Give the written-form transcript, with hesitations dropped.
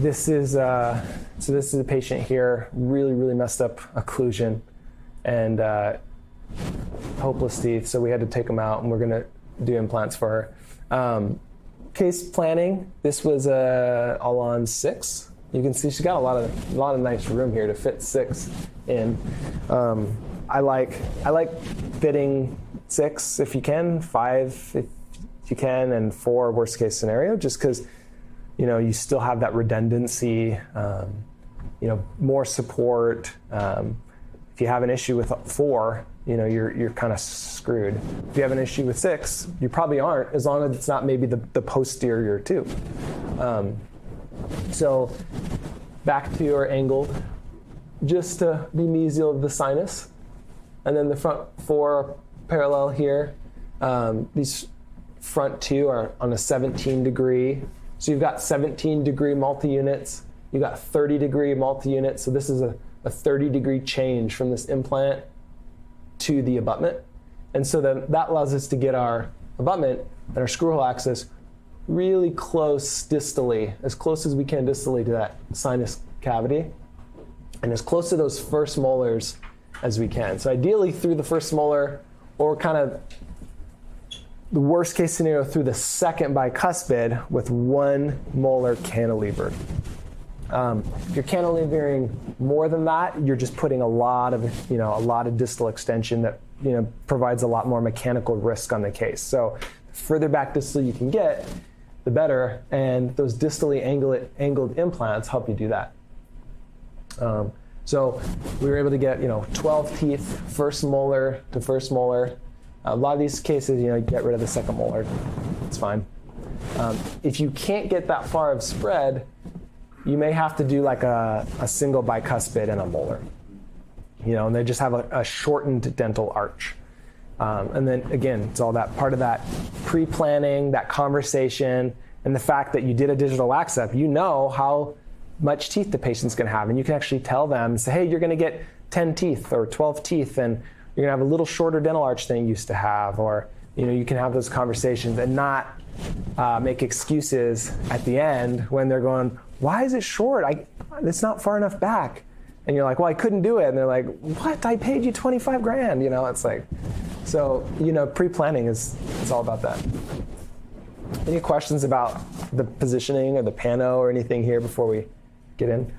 this is a patient here, really messed up occlusion and hopeless teeth. So we had to take them out, and we're going to do implants for her. Case planning. This was all on 6. You can see she's got a lot of nice room here to fit 6 in. I like fitting 6 if you can, 5 if you can, and 4 worst case scenario, just because you still have that redundancy, more support. If you have an issue with 4, you're kind of screwed. If you have an issue with 6, you probably aren't, as long as it's not maybe the posterior too. So back to your angled, just to be mesial of the sinus. And then the front 4 parallel here. These front 2 are on a 17 degree. So you've got 17 degree multi-units. You've got 30 degree multi-units. So this is a 30 degree change from this implant to the abutment. And so then that allows us to get our abutment and our screw hole axis really close distally, as close as we can distally to that sinus cavity, and as close to those first molars as we can. So ideally through the first molar, or kind of the worst case scenario through the second bicuspid with 1 molar cantilevered. If you're cantilevering more than that, you're just putting a lot of distal extension that provides a lot more mechanical risk on the case. So the further back distal you can get, the better, and those distally angled implants help you do that. So we were able to get 12 teeth, first molar to first molar. A lot of these cases, get rid of the second molar. It's fine. If you can't get that far of spread, you may have to do like a single bicuspid and a molar. And they just have a shortened dental arch. And then again, it's all that part of that pre-planning, that conversation, and the fact that you did a digital wax up. You know how much teeth the patient's going to have, and you can actually tell them, say, hey, you're going to get 10 teeth or 12 teeth, and you're going to have a little shorter dental arch than you used to have, or you can have those conversations and not make excuses at the end when they're going, why is it short? It's not far enough back. And you're like, well, I couldn't do it. And they're like, what? I paid you 25 grand. It's like, so, pre-planning it's all about that. Any questions about the positioning or the pano or anything here before we get in?